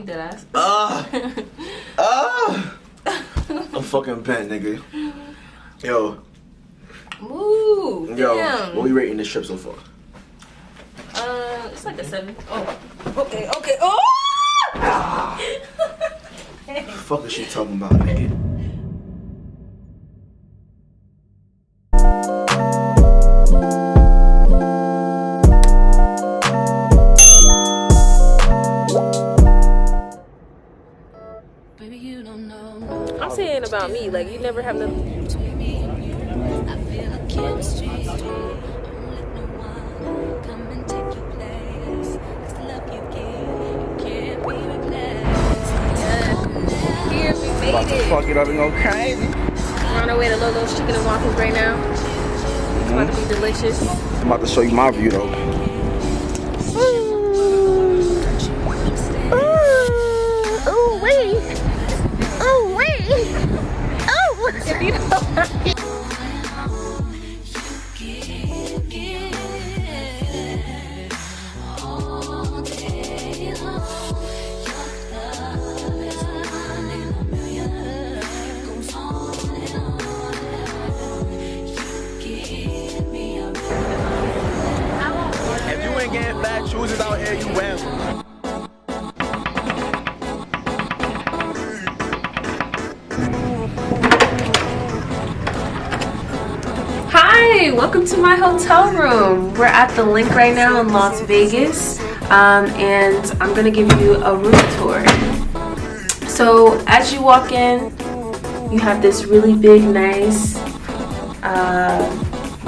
deadass. I'm fucking bent, nigga. Yo. Ooh, Yo, damn. what we rating this trip so far? It's like a 7. Oh. Okay. Oh! What the fuck is she talking about, nigga? I'm saying about me, like you never have nothing. Here we made About to it. fuck it up and go crazy. We're on our way to Lolo's Chicken and Waffles right now. It's about to be delicious. I'm about to show you my view though. Oh wait! Oh wait! Oh! If you don't If you ain't getting fat chooses out here, you win. Hi, welcome to my hotel room. We're at the Linq right now in Las Vegas, and I'm gonna give you a room tour. So as you walk in, you have this really big, nice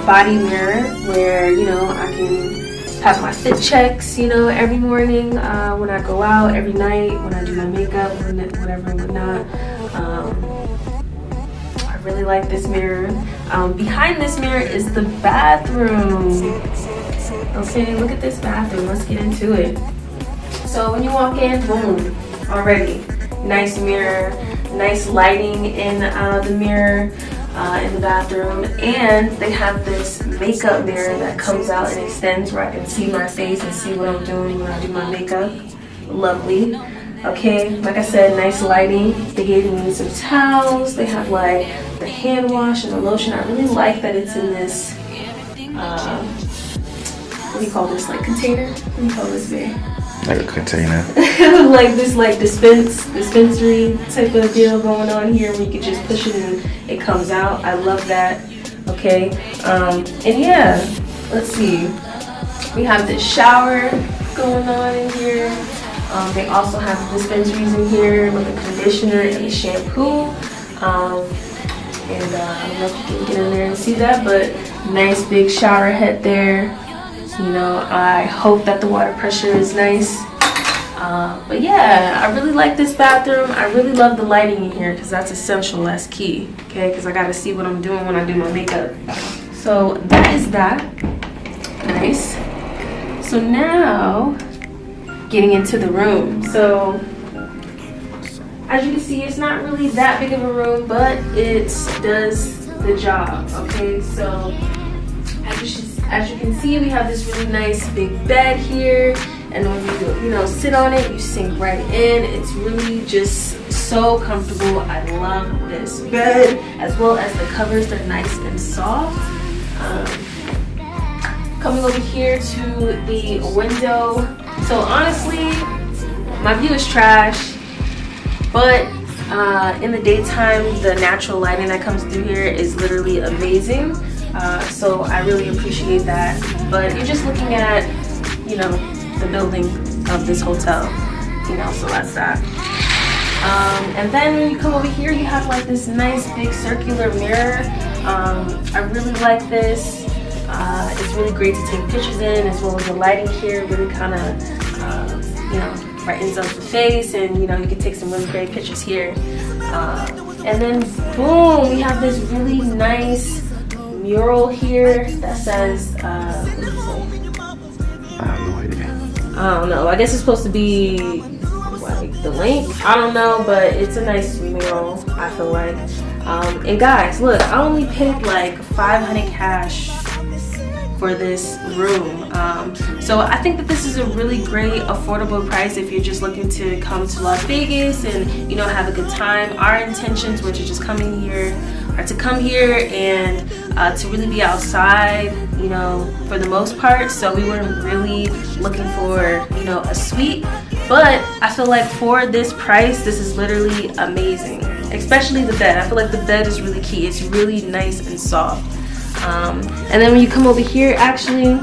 body mirror where I can have my fit checks, every morning when I go out, every night when I do my makeup, whatever and whatnot. I really like this mirror. Behind this mirror is the bathroom. Okay, look at this bathroom. Let's get into it. So when you walk in, boom, already nice mirror, nice lighting in the mirror in the bathroom, and they have this makeup mirror that comes out and extends where I can see my face and see what I'm doing when I do my makeup. Lovely. Okay, like I said, nice lighting. They gave me some towels. They have like the hand wash and the lotion. I really like that it's in this, what do you call this, like container? What do you call this, babe? Like a container. Like this, like dispensary type of deal going on here where you can just push it and it comes out. I love that. Okay, and yeah, let's see. We have this shower going on in here. They also have dispensaries in here with a conditioner and a shampoo. And I don't know if you can get in there and see that, but nice big shower head there. I hope that the water pressure is nice. But yeah, I really like this bathroom. I really love the lighting in here because that's essential, that's key. Okay, because I got to see what I'm doing when I do my makeup. So that is that. Nice. So now, getting into the room. So as you can see, it's not really that big of a room, but it does the job. Okay, so as you can see, we have this really nice big bed here, and when you sit on it, you sink right in. It's really just so comfortable. I love this bed, as well as the covers. They're nice and soft. Coming over here to the window. So honestly, my view is trash, but in the daytime, the natural lighting that comes through here is literally amazing. So I really appreciate that. But you're just looking at, the building of this hotel, so that's that. And then when you come over here, you have like this nice big circular mirror. I really like this. It's really great to take pictures in, as well as the lighting here really kind of, brightens up the face, and you can take some really great pictures here. And then boom, we have this really nice mural here that says, what does it say? I have no idea. I don't know. I guess it's supposed to be like the Linq. I don't know, but it's a nice mural, I feel like. And guys, look, I only paid like $500 cash for this room. So I think that this is a really great affordable price if you're just looking to come to Las Vegas and, you know, have a good time. Our intentions were to just come here and to really be outside, you know, for the most part. So we weren't really looking for, you know, a suite, but I feel like for this price, this is literally amazing. Especially the bed. I feel like the bed is really key. It's really nice and soft. And then when you come over here, actually,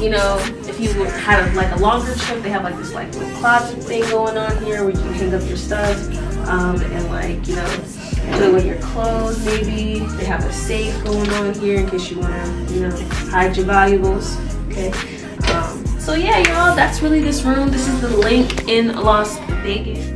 you know, if you had like a longer trip, they have like this like little closet thing going on here where you can hang up your stuff and like, you know, put away your clothes maybe. They have a safe going on here in case you want to, you know, hide your valuables. Okay. So yeah, y'all, that's really this room. This is the Linq in Las Vegas.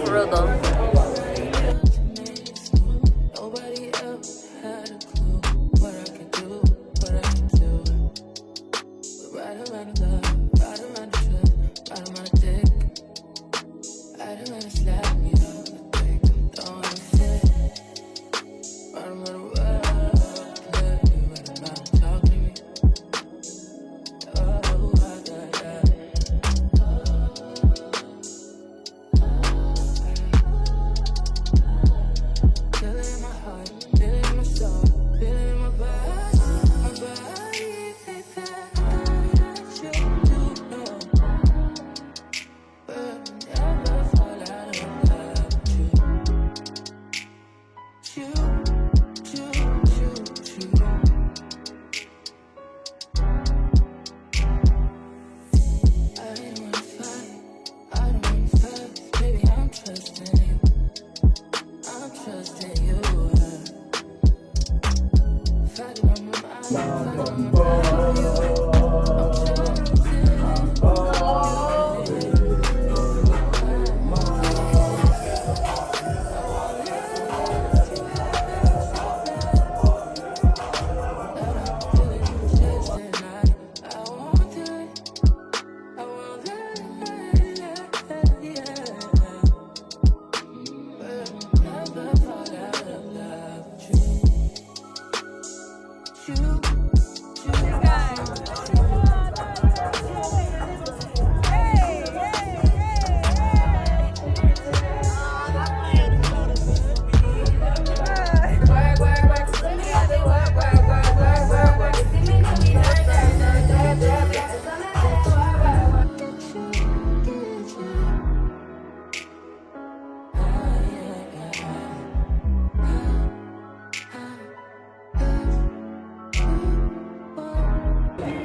For real though.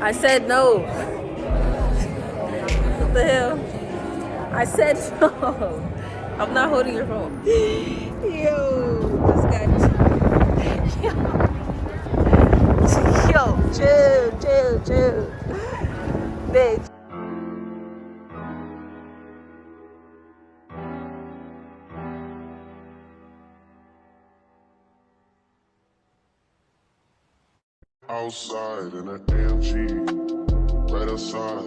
I said no. What the hell? I said no. I'm not holding your phone. Yo, this guy. Yo, chill. Bitch. Outside in an AMG, right outside,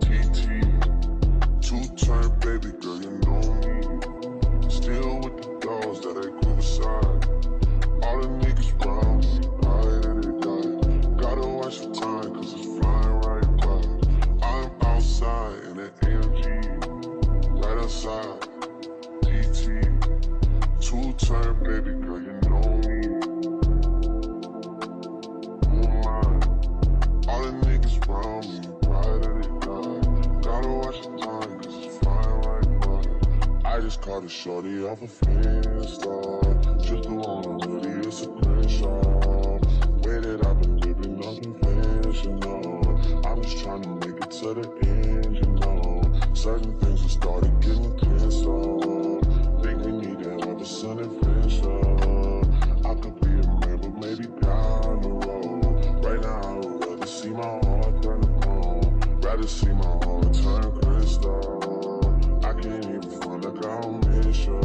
TT, two-turn baby girl, you know me. Still with the dogs that I grew beside. All the niggas round me, high that they die. Gotta watch the time, cause it's flying right by. I'm outside in an AMG, right outside, TT, two-turn baby girl, you know me. All the niggas round me, right at it die. Gotta watch the time, cause it's flying right by. I just caught a shorty off a Finsta. Just the one on hoodie, it's a screenshot. Way that I've been living unconventional. I'm just trying to make it to the end, you know. Certain things have started getting closer. Think we need to have a sun adventure. I could be a man, but maybe down the road. Right now, I would rather see my heart turn to chrome. Rather see my heart turn crystal. I can't even front like I don't miss you.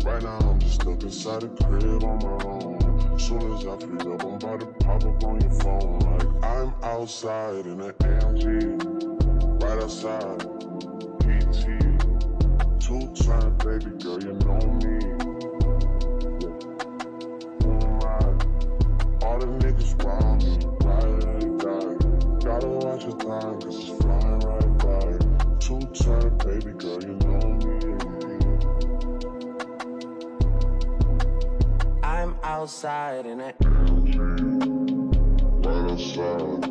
Right now, I'm just stuck inside the crib on my own. Soon as I free up, I'm about to pop up on your phone. Like I'm outside in an AMG, right outside, PT, two-turn baby girl, you know me. All the niggas round me, right at it die. Gotta watch your time, cause it's flying right by. Two-turn baby girl, you know me. I'm outside in it. Right outside,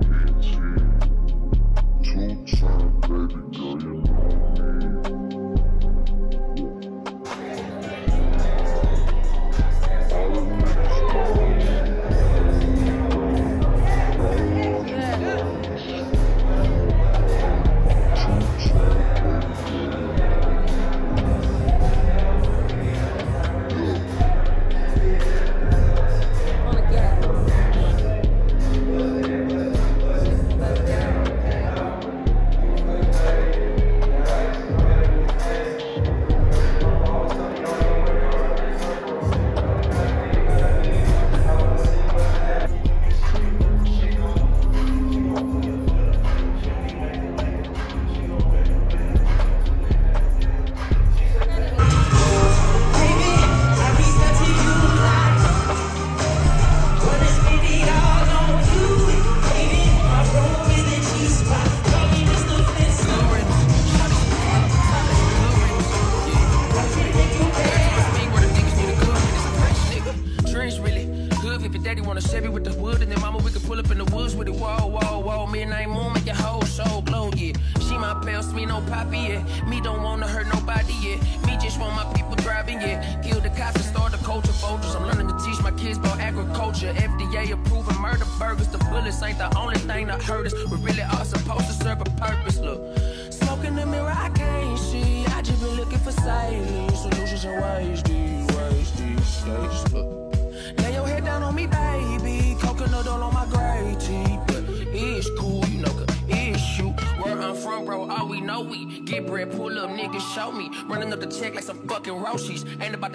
PT, two-turn baby girl, you know me. All the niggas round me.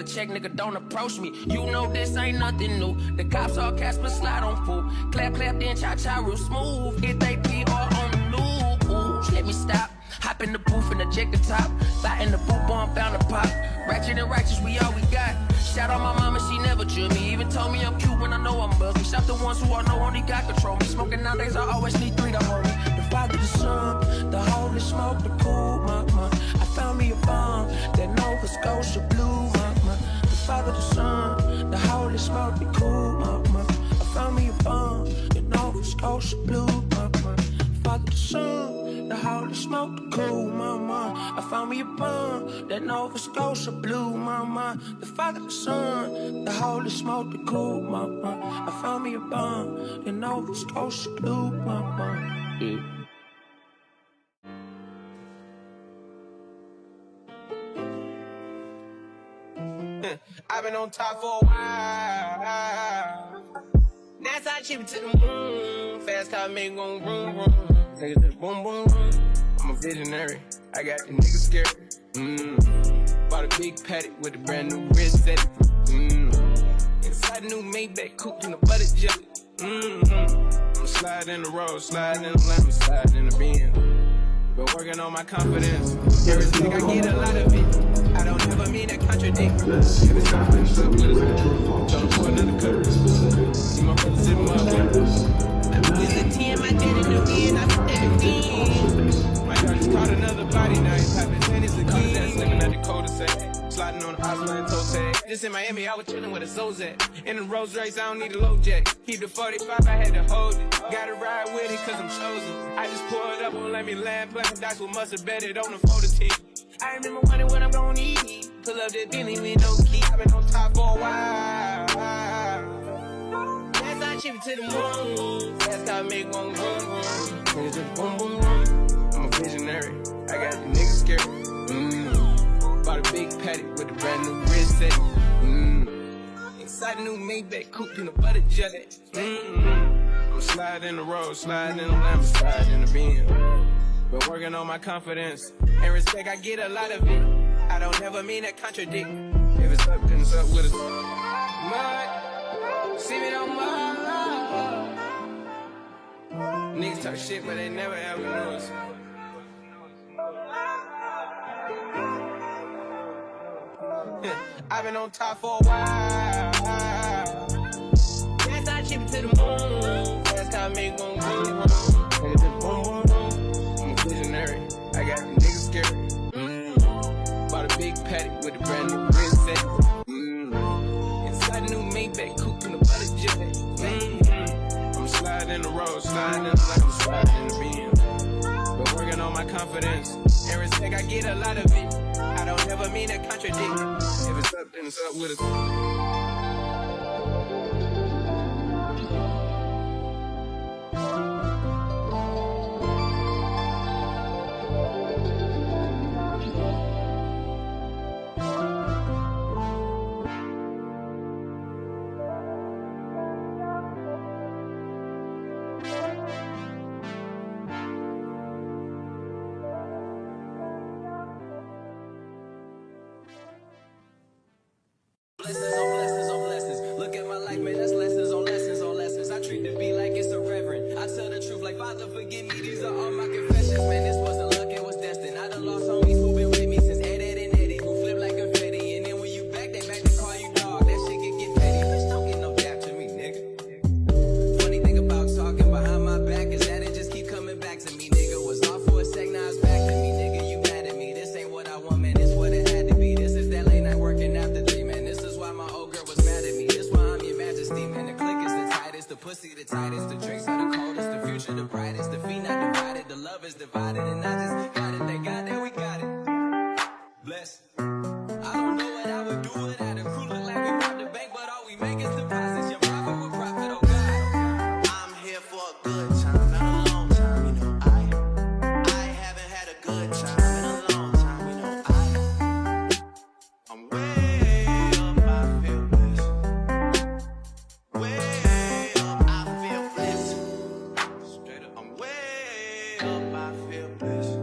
Check, nigga, don't approach me. You know this ain't nothing new. The cops all cast but slide on fool. Clap, then cha-cha real smooth. If they PR on the news, let me stop. Hop in the booth and eject the top. Fly in the boot bomb, found a pop. Ratchet and righteous, we all we got. Shout out my mama, she never judged me. Even told me I'm cute when I know I'm ugly. Shout the ones who all know only God control me. Smoking nowadays, I always need three to hold me. The Father, the Son, the Holy Smoke, the cool, I found me a bomb, that Nova Scotia blue, The Father, the Son, the Holy Smoke, the cool, I found me a bomb, that Nova Scotia blue, Father, the Son, the Holy Smoke, the cool, I found me a bomb, that Nova Scotia blue, The Father, the Son, the Holy Smoke, the cool, I found me a bomb. You know, Stroll, yeah. I've been on top for a while. That's how I chip it to the moon. Fast car make gon' vroom vroom. Take it to the boom boom boom. I'm a visionary. I got the niggas scared. Bought a big paddock with a brand new wrist set. Inside a new Maybach coupe in the butter jelly. I'm sliding in the road, sliding in the lamb, sliding in the Benz. Been working on my confidence. Every stick I get a lot of it. I don't ever mean to contradict. Let's see the confidence that we ready to fall. Don't pour another cup. See my brothers in my campus. With a 10, my dad in the wind, I put that in the my dog just caught another body, now he's popping tennis the keys. That's living at the cul-de-sac. Sliding on the Oslo and toe tag. Just in Miami, I was chilling with a Zozak. In the Rolls Royce, I don't need a low jack. Keep the 45, I had to hold it. Gotta ride with it, cause I'm chosen. I just pulled up, won't let me land. Playing dice with mustard, bet it on the photo team. I remember wondering what I'm gonna eat. Pull up that Bentley with no key. I've been on top for a while. That's how I chip it to the moon. Fast car make one vroom vroom. Niggas just boom boom boom. I'm a visionary. I got the niggas scared. Bought a big paddock with a brand new wrist set. Inside a new Maybach coupe in the butter jelly. I'm sliding in the road, sliding in the lamb, sliding in the Benz. Been working on my confidence and respect. I get a lot of it. I don't ever mean to contradict. If it's up, then it's up with us. Mud, see me on mud. Niggas talk shit, but they never ever knew us. I've been on top for a while. That's how I chip it to the moon. Fast car make one boom boom. Niggas just boom boom boom. I'm a visionary. I got the niggas scared. Bought a big paddock with a brand new wrist set. Inside a new Maybach coupe in the butter jelly. I'm sliding in the road, sliding in the lamb, sliding in the Benz. Been working on my confidence and respect. I get a lot of it. I don't ever mean to contradict. If it's up, then it's up with us. Blessings on blessings on blessings. Look at my life, man, that's lessons on lessons on lessons. I treat the beat like it's a reverend. I tell the truth like, Father, forgive me. These are all my confessions, man. This wasn't luck, it was destined. I done lost homies who been with me since Ed and Eddie, who flip like confetti. And then when you back, they back to call you dog. That shit can get petty. Bitch, don't get no dap to me, nigga. Funny thing about talking behind my back is that it just keep coming back to me, nigga. Was off for a sec, now it's back to me, nigga. You mad at me? This ain't what I want, man. This what it had to be. This is that late night working after 3, man. This is why my old girl was mad at me. This why I'm your majesty, man. The click is the tightest, the pussy the tightest, the drinks are the coldest, the future the brightest, the feet not divided, the love is divided, and I just got it. Thank God that we got it. Bless. I don't know what I would do without a crew. Look like we robbed the bank, but all we make is deposits. Your profit will profit, oh God. I'm here for a good time, not a long time, you know. I haven't had a good time in a long time, you know. I'm way up, I feel blessed. Way up, I feel blessed. Straight up, I'm way up, I feel blessed.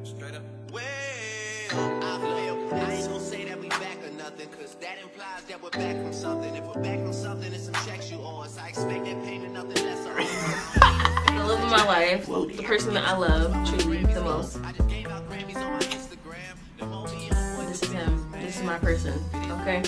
Straight up, way up, I feel blessed. I ain't gonna say that we back or nothing, cause that implies that we're back from something. If we're back from something, it's some checks you owe us. I expect that payment, nothing less or The love of my life, the person that I love truly the most. I just gave out Grammys on my Instagram. The homie on This is him. This is my person. Okay.